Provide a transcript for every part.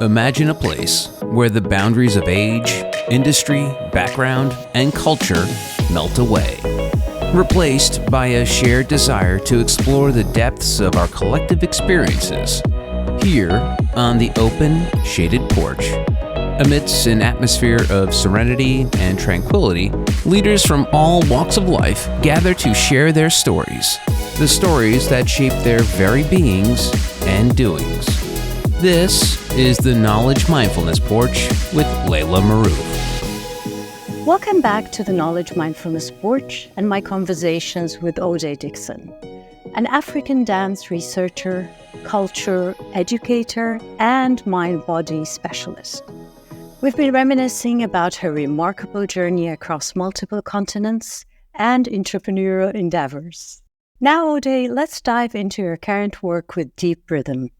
Imagine a place where the boundaries of age, industry, background, and culture melt away, replaced by a shared desire to explore the depths of our collective experiences here on the open, shaded porch. Amidst an atmosphere of serenity and tranquility, leaders from all walks of life gather to share their stories, the stories that shape their very beings and doings. This is the Knowledge Mindfulness Porch with Laila Maroof. Welcome back to the Knowledge Mindfulness Porch and my conversations with Ode Dixon, an African dance researcher, culture educator, and mind-body specialist. We've been reminiscing about her remarkable journey across multiple continents and entrepreneurial endeavors. Now, Ode, let's dive into your current work with Deep Rhythm.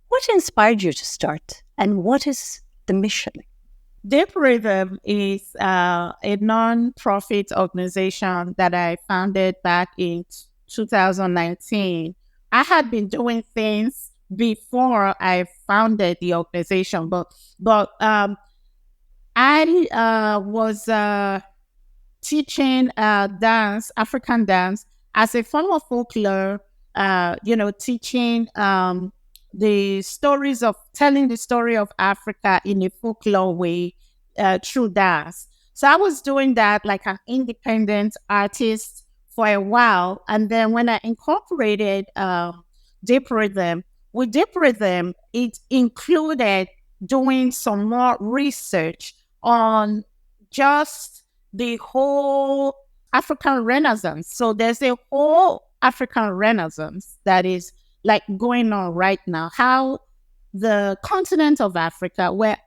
What inspired you to start, and what is the mission? Deep Rhythm is a non-profit organization that I founded back in 2019. I had been doing things before I founded the organization, but I was teaching dance, African dance, as a form of folklore, teaching telling the story of Africa in a folklore way through dance. So I was doing that like an independent artist for a while. And then when I incorporated Deep Rhythm, with Deep Rhythm, it included doing some more research on just the whole African Renaissance. So there's a whole African Renaissance that is like going on right now. How the continent of Africa, where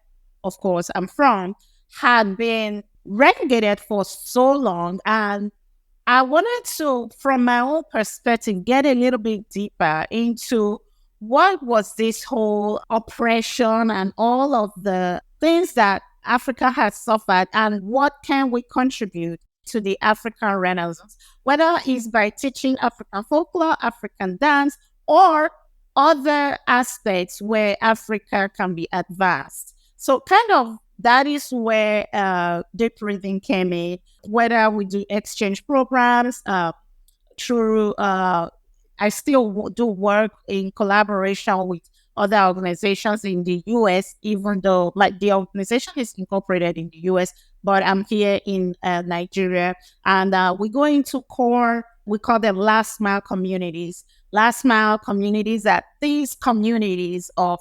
of course I'm from, had been relegated for so long. And I wanted to, from my own perspective, get a little bit deeper into what was this whole oppression and all of the things that Africa has suffered, and what can we contribute to the African Renaissance, whether it's by teaching African folklore, African dance, or other aspects where Africa can be advanced. So kind of that is where Deep Rhythm came in, whether we do exchange programs through, I still do work in collaboration with other organizations in the US, even though like the organization is incorporated in the US, but I'm here in Nigeria. And we go into core, we call them last mile communities. Last mile communities are these communities of,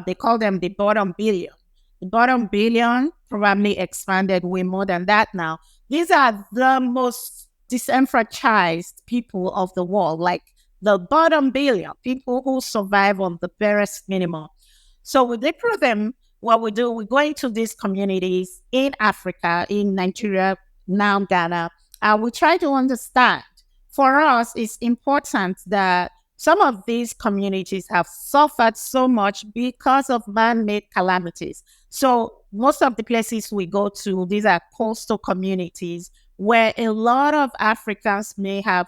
they call them the bottom billion. The bottom billion probably expanded way more than that now. These are the most disenfranchised people of the world, like the bottom billion, people who survive on the barest minimum. So with Deep Rhythm, what we do, we go into these communities in Africa, in Nigeria, now Ghana, and we try to understand. For us, it's important that some of these communities have suffered so much because of man-made calamities. So most of the places we go to, these are coastal communities where a lot of Africans may have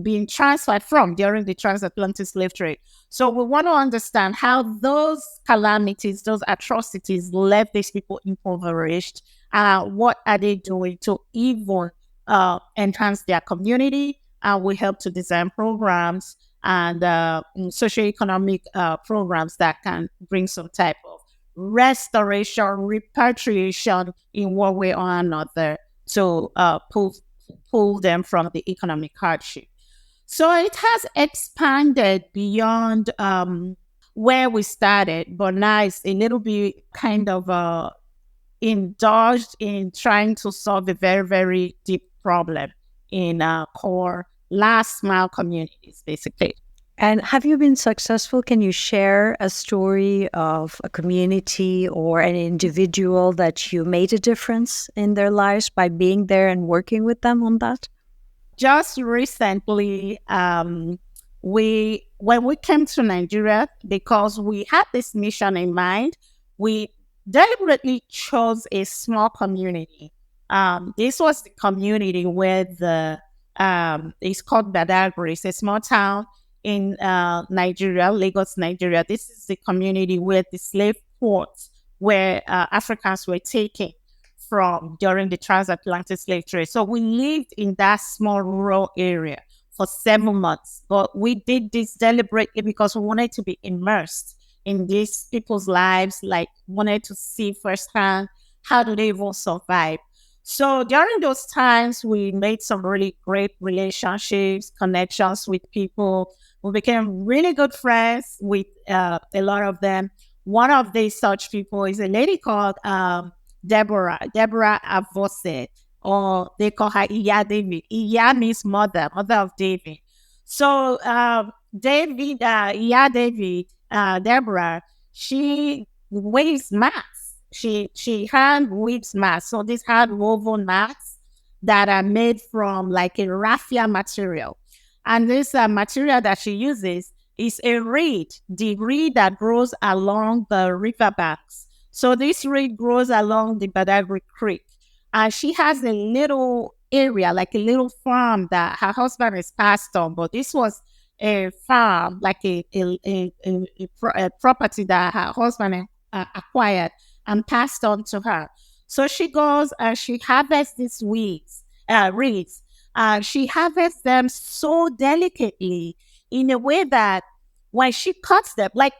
been transferred from during the transatlantic slave trade. So we want to understand how those calamities, those atrocities left these people impoverished. What are they doing to even enhance their community? We help to design programs and socio-economic programs that can bring some type of restoration, repatriation in one way or another to pull them from the economic hardship. So it has expanded beyond where we started, but now it's a little bit kind of indulged in trying to solve a very, very deep problem in core last mile communities, basically. And have you been successful? Can you share a story of a community or an individual that you made a difference in their lives by being there and working with them on that? Just recently, when we came to Nigeria, because we had this mission in mind, we deliberately chose a small community. This was the community where it's called Badagry. It's a small town in Nigeria, Lagos, Nigeria. This is the community where the slave ports where Africans were taken from during the transatlantic slave trade. So we lived in that small rural area for 7 months. But we did this deliberately because we wanted to be immersed in these people's lives, like wanted to see firsthand how do they even survive. So during those times, we made some really great relationships, connections with people. We became really good friends with a lot of them. One of these such people is a lady called Deborah Avoseh, or they call her Iya David. Iya means mother of David. So Iya David, Deborah, she weaves mats. She hand weaves mats. So these hand woven mats that are made from like a raffia material. And this material that she uses is a reed, the reed that grows along the riverbanks. So this reed grows along the Badagry Creek. And she has a little area, like a little farm that her husband has passed on. But this was a farm, like a property that her husband acquired and passed on to her. So she goes and she harvests these reeds. She harvests them so delicately in a way that when she cuts them, like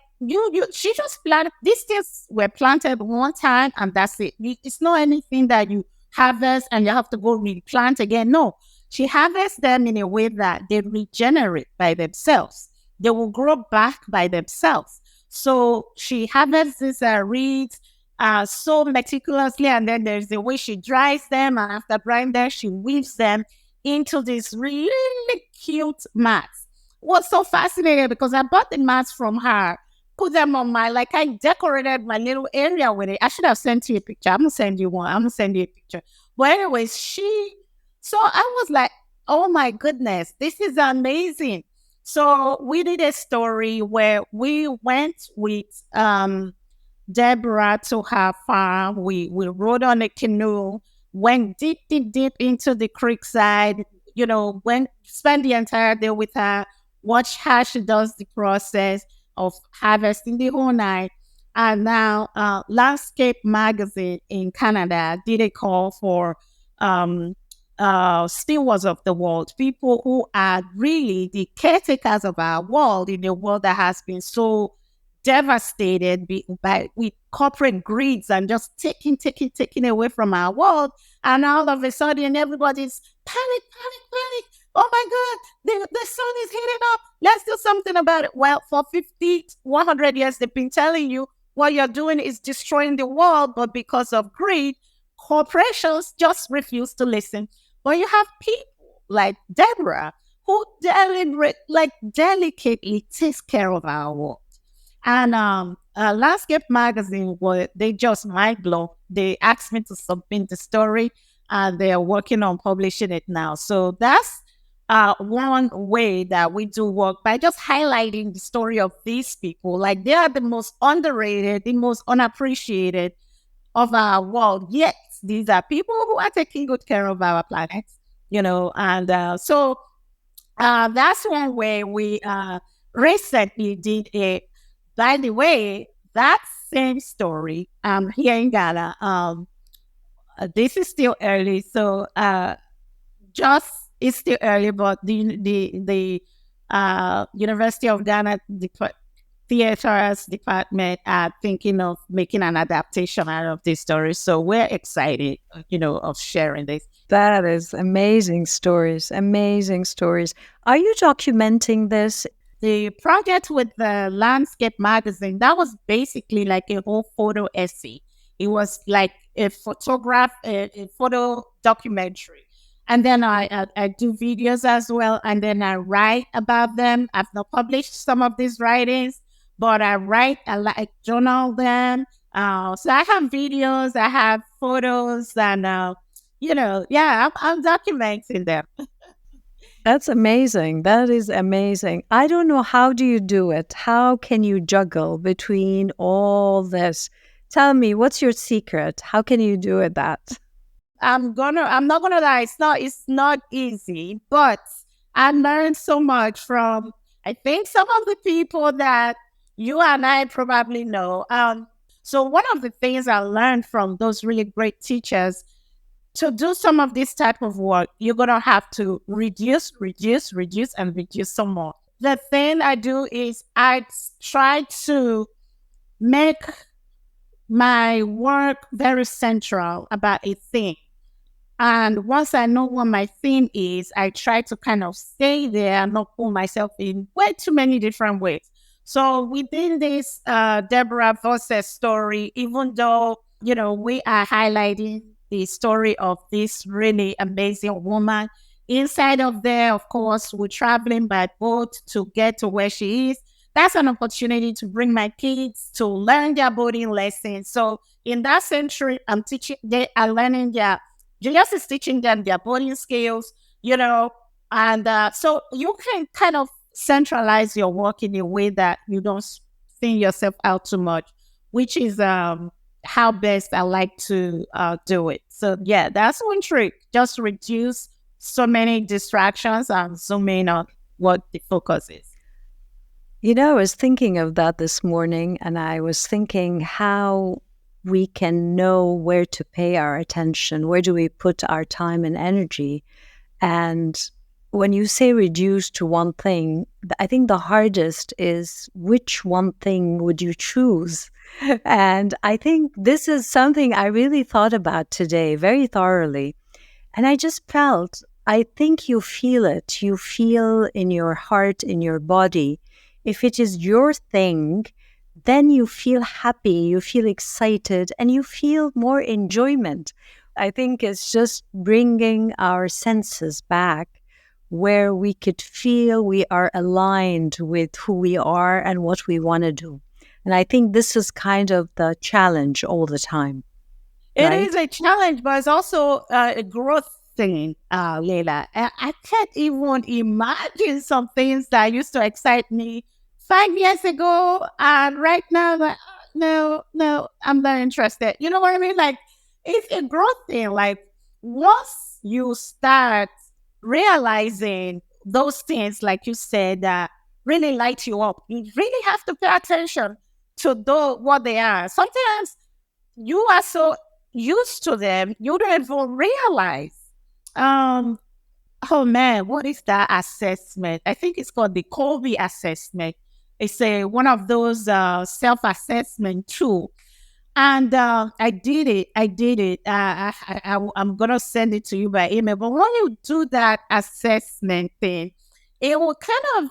she just planted, these things were planted one time and that's it. It's not anything that you harvest and you have to go replant again. No, she harvests them in a way that they regenerate by themselves. They will grow back by themselves. So she harvests these reeds so meticulously, and then there's the way she dries them, and after drying them, she weaves them into these really cute mats. What's so fascinating, because I bought the mats from her, put them on I decorated my little area with it. I should have sent you a picture. I'm going to send you one. I'm going to send you a picture. But anyways, so I was like, oh my goodness, this is amazing. So we did a story where we went with Deborah to her farm. We rode on a canoe, went deep into the creek side, spent the entire day with her, watch how she does the process of harvesting the whole night. And now Landscape Magazine in Canada did a call for stewards of the world, people who are really the caretakers of our world, in a world that has been so devastated with corporate greeds and just taking away from our world. And all of a sudden, everybody's panic. Oh my God, the sun is heating up. Let's do something about it. Well, for 50, 100 years, they've been telling you what you're doing is destroying the world, but because of greed, corporations just refuse to listen. But you have people like Deborah who delicately takes care of our world. And Landscape Magazine, they just mind blown. They asked me to submit the story, and they are working on publishing it now. So that's one way that we do work, by just highlighting the story of these people. Like, they are the most underrated, the most unappreciated of our world. Yet these are people who are taking good care of our planet, and so that's one way we recently did it. By the way, that same story here in Ghana, this is still early, so it's still early, but the University of Ghana Theaters Department are thinking of making an adaptation out of this story. So we're excited, of sharing this. That is amazing stories. Are you documenting this? The project with the Landscape Magazine, that was basically like a whole photo essay. It was like a photo documentary. And then I do videos as well. And then I write about them. I've not published some of these writings, but I journal them. So I have videos, I have photos, and, I'm documenting them. That's amazing. That is amazing. I don't know, how do you do it? How can you juggle between all this? Tell me, what's your secret? How can you do it that? I'm not gonna lie, it's not easy, but I learned so much from, I think, some of the people that you and I probably know. So one of the things I learned from those really great teachers, to do some of this type of work, you're going to have to reduce, and reduce some more. The thing I do is I try to make my work very central about a thing. And once I know what my theme is, I try to kind of stay there and not pull myself in way too many different ways. So within this Deborah Avoseh story, even though, we are highlighting the story of this really amazing woman, inside of there, of course, we're traveling by boat to get to where she is. That's an opportunity to bring my kids to learn their boating lessons. So in that century, I'm teaching, they are learning Julius is teaching them their boarding skills, and so you can kind of centralize your work in a way that you don't thin yourself out too much, which is how best I like to do it. So yeah, that's one trick. Just reduce so many distractions and zoom in on what the focus is. I was thinking of that this morning, and I was thinking how we can know where to pay our attention, where do we put our time and energy. And when you say reduce to one thing, I think the hardest is which one thing would you choose? And I think this is something I really thought about today very thoroughly. And I just felt, I think you feel it. You feel in your heart, in your body. If it is your thing, then you feel happy, you feel excited, and you feel more enjoyment. I think it's just bringing our senses back where we could feel we are aligned with who we are and what we want to do. And I think this is kind of the challenge all the time. It is a challenge, but it's also a growth thing, Laila. I can't even imagine some things that used to excite me 5 years ago, and right now, like, no, I'm not interested. You know what I mean? Like, it's a growth thing. Like, once you start realizing those things, like you said, that really light you up, you really have to pay attention to what they are. Sometimes you are so used to them, you don't even realize. Oh man, what is that assessment? I think it's called the Colby assessment. It's one of those self-assessment tools. And I did it. I'm going to send it to you by email. But when you do that assessment thing, it will kind of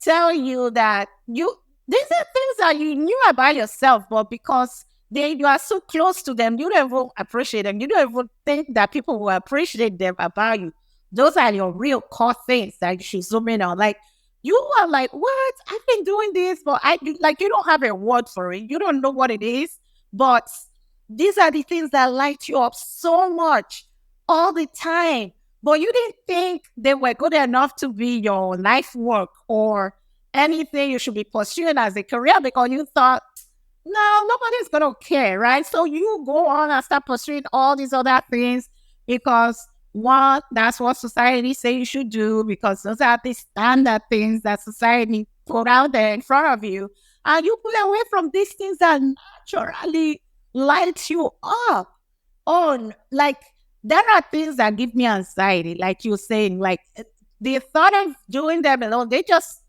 tell you that these are things that you knew about yourself, but because you are so close to them, you don't even appreciate them. You don't even think that people will appreciate them about you. Those are your real core things that you should zoom in on. Like, you are like, what? I've been doing this, but you don't have a word for it. You don't know what it is. But these are the things that light you up so much all the time. But you didn't think they were good enough to be your life work or anything you should be pursuing as a career, because you thought, no, nobody's going to care, right? So you go on and start pursuing all these other things because one, that's what society say you should do, because those are the standard things that society put out there in front of you. And you pull away from these things that naturally light you up on. Like, there are things that give me anxiety, like you're saying, like the thought of doing them alone, they just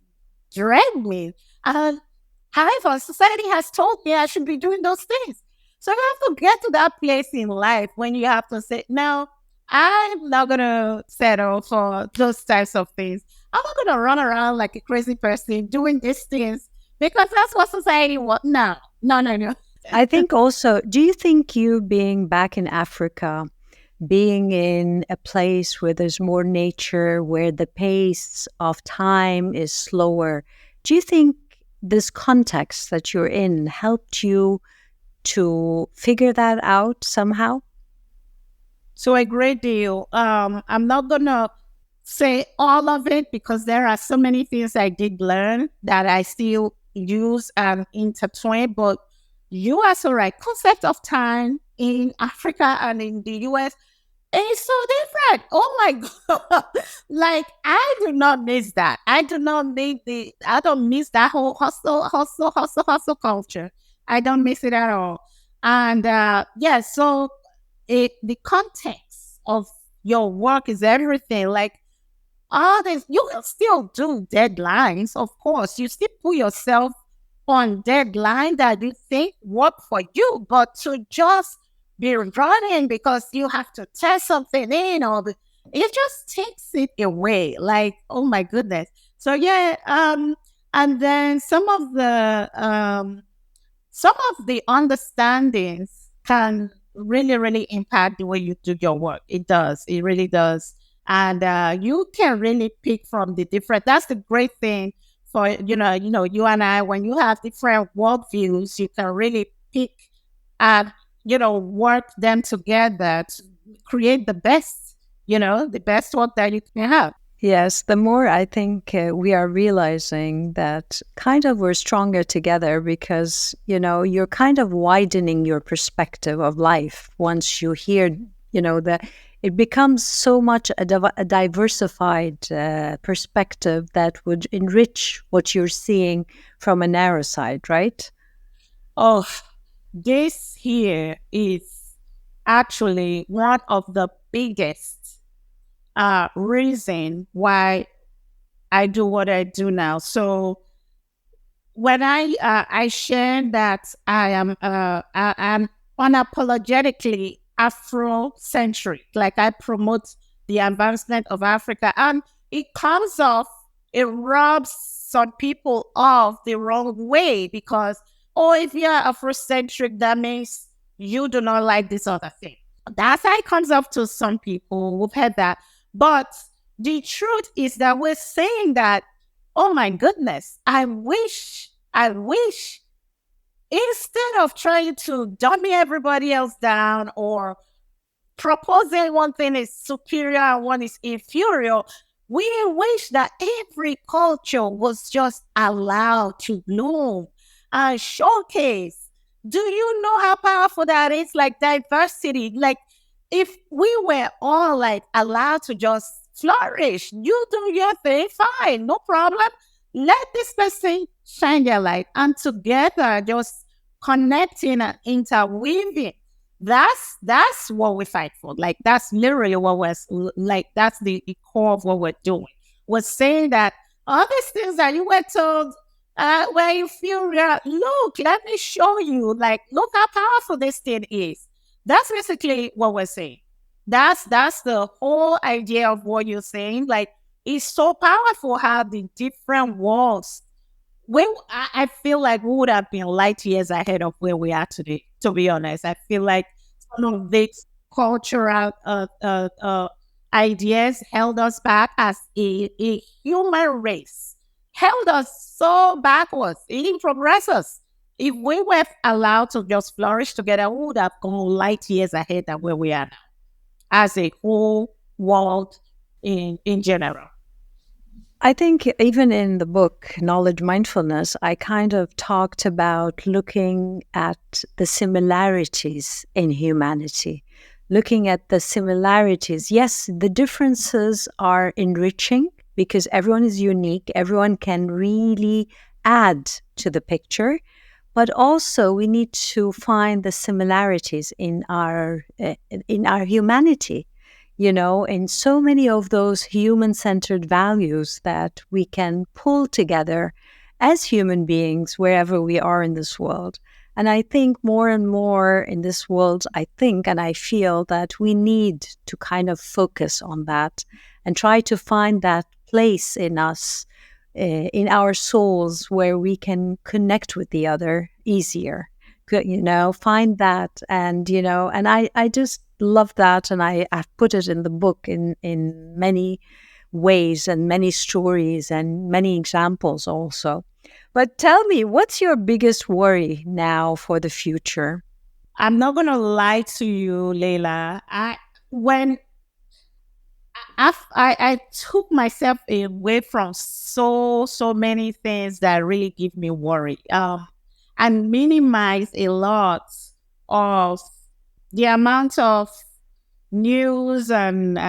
drag me. And however, society has told me I should be doing those things. So you have to get to that place in life when you have to say, no, I'm not going to settle for those types of things. I'm not going to run around like a crazy person doing these things because that's what society wants. No. I think also, do you think you being back in Africa, being in a place where there's more nature, where the pace of time is slower, do you think this context that you're in helped you to figure that out somehow? So a great deal. I'm not going to say all of it because there are so many things I did learn that I still use and intertwine, but you are so right. Concept of time in Africa and in the US is so different. Oh my God. Like, I do not miss that. I don't miss that whole hustle culture. I don't miss it at all. And so the context of your work is everything. Like all this, you will still do deadlines, of course. You still put yourself on deadline that you think work for you, but to just be running because you have to test something in, or it just takes it away. Like, oh my goodness. So and then some of the understandings can really, really impact the way you do your work. It does. It really does. And you can really pick from the different. That's the great thing for you and I. When you have different worldviews, you can really pick and work them together to create the best work that you can have. Yes, the more I think we are realizing that kind of we're stronger together because, you're kind of widening your perspective of life once you hear, that it becomes so much a diversified perspective that would enrich what you're seeing from a narrow side, right? Oh, this here is actually one of the biggest reason why I do what I do now. So when I share that I'm unapologetically Afrocentric, like I promote the advancement of Africa, and it rubs some people off the wrong way because, if you're Afrocentric, that means you do not like this other thing. That's how it comes off to some people. We've heard that. But the truth is that we're saying that, oh my goodness, I wish, instead of trying to dummy everybody else down or proposing one thing is superior and one is inferior, we wish that every culture was just allowed to bloom and showcase. Do you know how powerful that is? Like diversity, like if we were all like allowed to just flourish, you do your thing, fine, no problem. Let this person shine their light, and together just connecting and interweaving. That's what we fight for. Like that's literally what we're like. That's the core of what we're doing. We're saying that all these things that you were told, where you feel, look, let me show you. Like, look how powerful this thing is. That's basically what we're saying. That's the whole idea of what you're saying. Like, it's so powerful how the different worlds. I feel like we would have been light years ahead of where we are today. To be honest, I feel like some of these cultural ideas held us back as a human race. Held us so backwards. It didn't progress us. If we were allowed to just flourish together, we would have gone light years ahead than where we are now, as a whole world in general. I think even in the book, Knowledge Mindfulness, I kind of talked about looking at the similarities in humanity, looking at the similarities. Yes, the differences are enriching because everyone is unique. Everyone can really add to the picture. But also we need to find the similarities in our humanity. And so many of those human-centered values that we can pull together as human beings wherever we are in this world. And I think more and more in this world, I think and I feel that we need to kind of focus on that and try to find that place in us, in our souls, where we can connect with the other easier. Find that. And I just love that, and I've put it in the book in many ways and many stories and many examples also. But tell me, what's your biggest worry now for the future? I'm not gonna lie to you, Laila. I took myself away from so many things that really give me worry, and minimize a lot of the amount of news and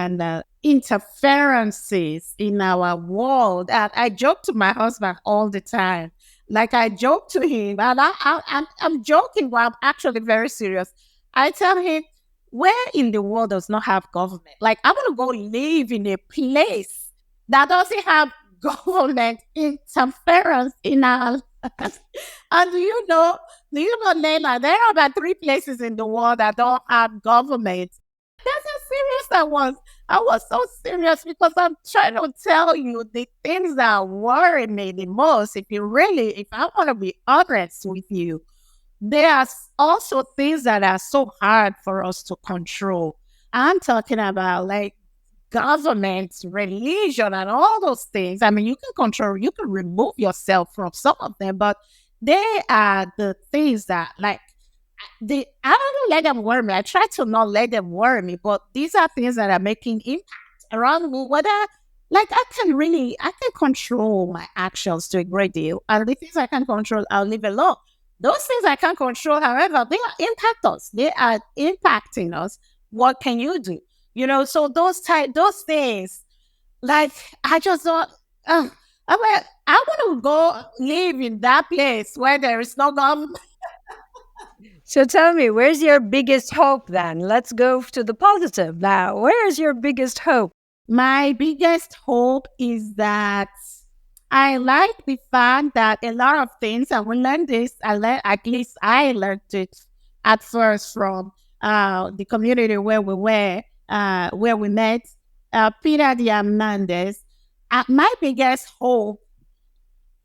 interferences in our world. And I joke to my husband all the time like I joke to him, and I'm joking, but I'm actually very serious. I tell him, where in the world does not have government? Like, I want to go live in a place that doesn't have government interference in our and do you know, Laila, there are about 3 places in the world that don't have government. That's how serious I was. I was so serious because I'm trying to tell you the things that worry me the most. If I want to be honest with you, there are also things that are so hard for us to control. I'm talking about like government, religion, and all those things. I mean, you can remove yourself from some of them, but they are the things that I don't let them worry me. I try to not let them worry me, but these are things that are making impact around me. Whether I can control my actions to a great deal, and the things I can control, I'll leave alone. Those things I can't control, however, they are impact us. They are impacting us. What can you do? So those things, like I just don't. I want to go live in that place where there is no government. So tell me, where's your biggest hope then? Let's go to the positive now. Where is your biggest hope? My biggest hope is that I like the fact that a lot of things, and we learned this, at least I learned it at first from the community where we were, where we met, Peter Diamandis. My biggest hope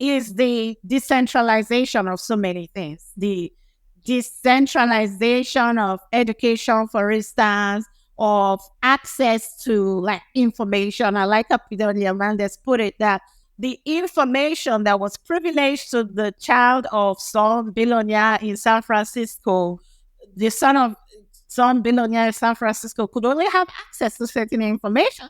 is the decentralization of so many things. The decentralization of education, for instance, of access to like information. I like how Peter Diamandis put it, that the information that was privileged to the child of some billionaire in San Francisco, the son of some billionaire in San Francisco, could only have access to certain information.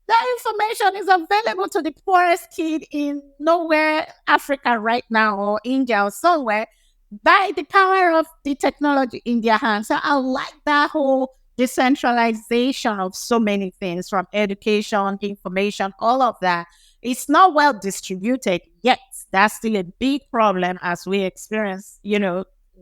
That information is available to the poorest kid in nowhere Africa right now, or India or somewhere, by the power of the technology in their hands. So I like that whole decentralization of so many things, from education, information, all of that. It's not well distributed yet. That's still a big problem as we experience,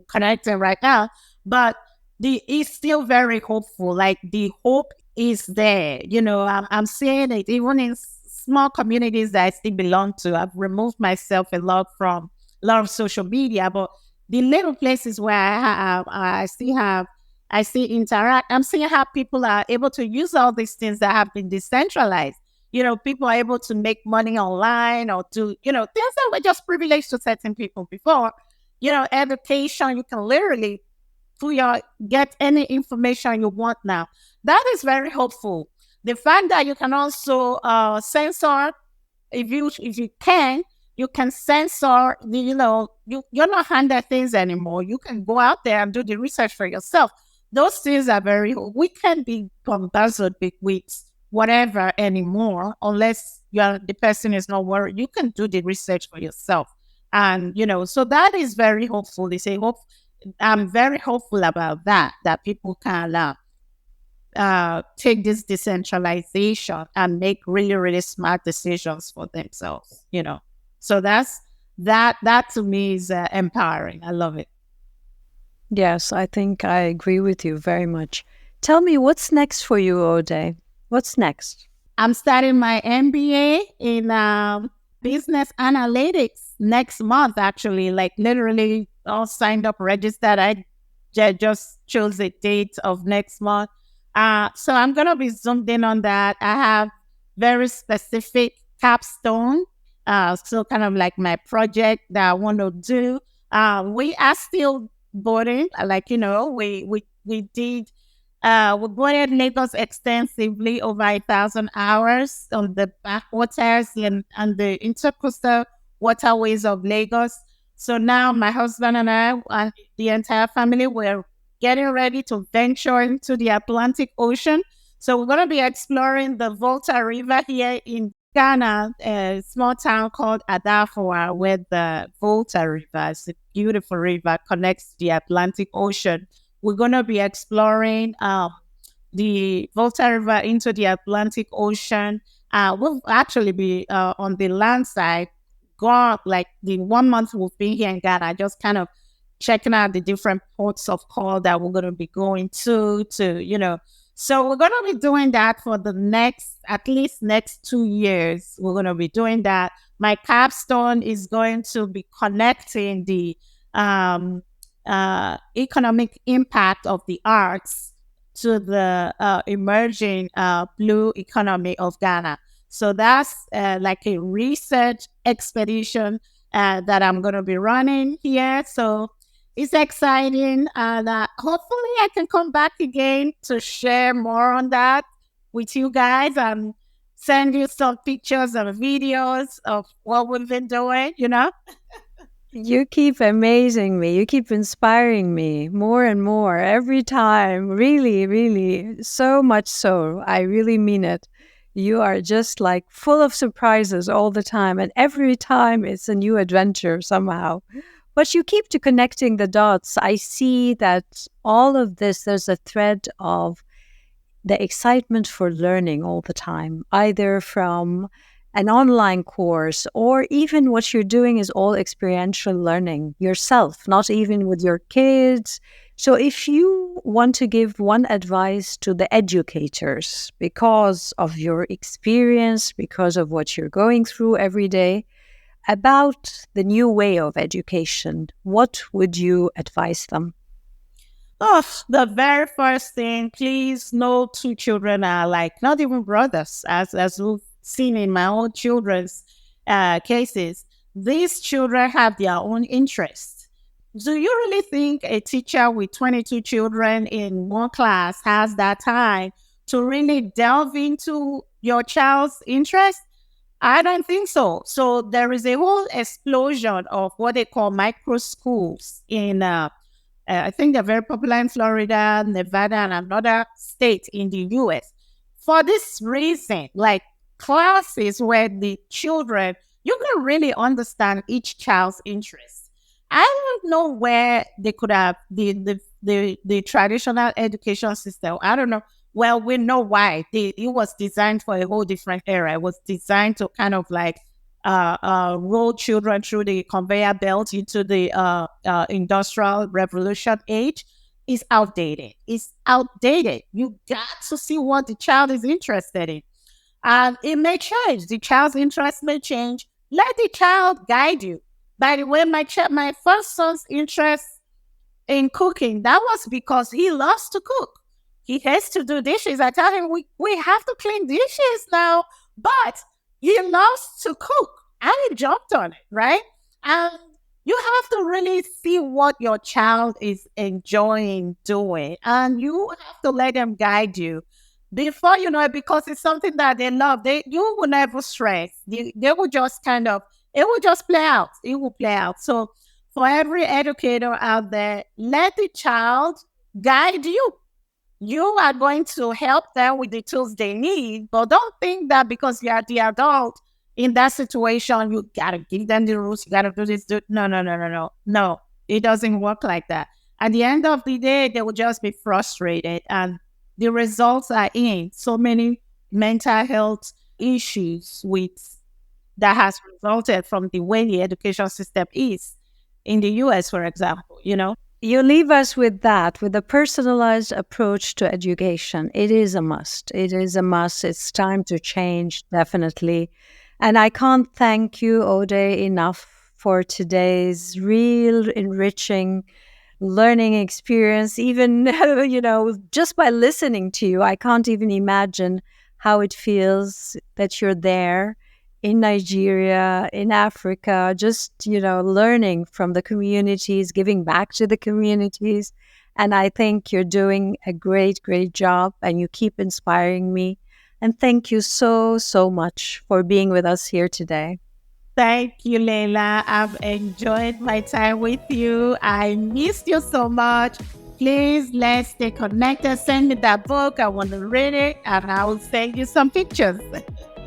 connecting right now. But it's still very hopeful. Like the hope is there. I'm seeing it even in small communities that I still belong to. I've removed myself a lot from a lot of social media, but the little places where I still interact. I'm seeing how people are able to use all these things that have been decentralized. People are able to make money online, or do, things that were just privileged to certain people before. Education, you can literally get any information you want now. That is very hopeful. The fact that you can also censor, if you can censor you're not handed things anymore. You can go out there and do the research for yourself. Those things are we can't be bombarded with whatever anymore, unless the person is not worried. You can do the research for yourself. And, so that is very hopeful. They say, I'm very hopeful about that people can take this decentralization and make really, really smart decisions for themselves, So that to me is empowering. I love it. Yes, I think I agree with you very much. Tell me, what's next for you, Ode? What's next? I'm starting my MBA in business analytics next month, actually, like literally all signed up, registered. I just chose a date of next month. So I'm going to be zoomed in on that. I have very specific capstone. So kind of like my project that I want to do. We are still boarding, we did. We boarded Lagos extensively, over 1,000 hours on the backwaters and the intercoastal waterways of Lagos. So now my husband and I and the entire family, we're getting ready to venture into the Atlantic Ocean. So we're going to be exploring the Volta River here in Ghana, a small town called Adafoa, where the Volta River is a beautiful river, connects the Atlantic Ocean. We're going to be exploring the Volta River into the Atlantic Ocean. We'll actually be on the land side, gone, like the 1 month we've been here in Ghana, just kind of checking out the different ports of call that we're going to be going to, So we're going to be doing that for the at least next 2 years. We're going to be doing that. My capstone is going to be connecting the economic impact of the arts to the emerging blue economy of Ghana. So that's like a research expedition that I'm going to be running here. So it's exciting. And hopefully I can come back again to share more on that with you guys and send you some pictures and videos of what we've been doing, You keep amazing me. You keep inspiring me more and more every time. Really, really, so much so. I really mean it. You are just like full of surprises all the time. And every time it's a new adventure somehow. But you keep to connecting the dots. I see that all of this, there's a thread of the excitement for learning all the time, either from an online course or even what you're doing is all experiential learning yourself, not even with your kids. So if you want to give one advice to the educators because of your experience, because of what you're going through every day, about the new way of education, what would you advise them? Oh, the very first thing, please, no two children are like, not even brothers, as we've seen in my own children's cases. These children have their own interests. Do you really think a teacher with 22 children in one class has that time to really delve into your child's interest? I don't think so. So there is a whole explosion of what they call micro schools in, I think they're very popular in Florida, Nevada, and another state in the US. For this reason, like classes where the children, you can really understand each child's interests. I don't know where they could have the traditional education system. I don't know. Well, we know why. It was designed for a whole different era. It was designed to kind of like roll children through the conveyor belt into the industrial revolution age. Is outdated. It's outdated. You got to see what the child is interested in. And it may change. The child's interest may change. Let the child guide you. By the way, my first son's interest in cooking, that was because he loves to cook. He has to do dishes. I tell him, we have to clean dishes now, but he loves to cook. And he jumped on it, right? And you have to really see what your child is enjoying doing. And you have to let them guide you before you know it, because it's something that they love. You will never stress. They will just it will just play out. It will play out. So for every educator out there, let the child guide you. You are going to help them with the tools they need, but don't think that because you are the adult in that situation, you got to give them the rules, you got to do this. No, it doesn't work like that. At the end of the day, they will just be frustrated, and the results are in so many mental health issues that has resulted from the way the education system is in the US, for example, You leave us with that, with a personalized approach to education. It is a must. It is a must. It's time to change, definitely. And I can't thank you, Ode, enough for today's real enriching learning experience. Even, just by listening to you, I can't even imagine how it feels that you're there in Nigeria, in Africa, just, learning from the communities, giving back to the communities. And I think you're doing a great, great job, and you keep inspiring me. And thank you so, so much for being with us here today. Thank you, Laila. I've enjoyed my time with you. I missed you so much. Please, let's stay connected. Send me that book. I want to read it, and I will send you some pictures.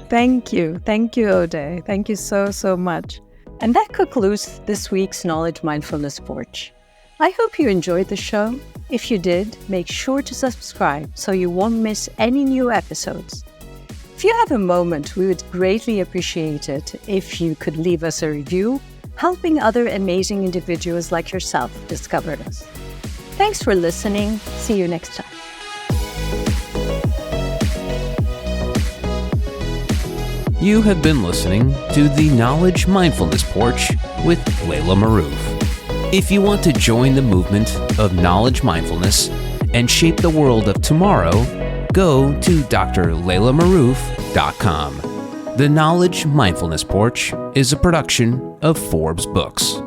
Thank you. Thank you, Ode. Thank you so, so much. And that concludes this week's Knowledge Mindfulness Porch. I hope you enjoyed the show. If you did, make sure to subscribe so you won't miss any new episodes. If you have a moment, we would greatly appreciate it if you could leave us a review, helping other amazing individuals like yourself discover us. Thanks for listening. See you next time. You have been listening to the Knowledge Mindfulness Porch with Laila Maroof. If you want to join the movement of knowledge mindfulness and shape the world of tomorrow, go to drlailamaroof.com. The Knowledge Mindfulness Porch is a production of Forbes Books.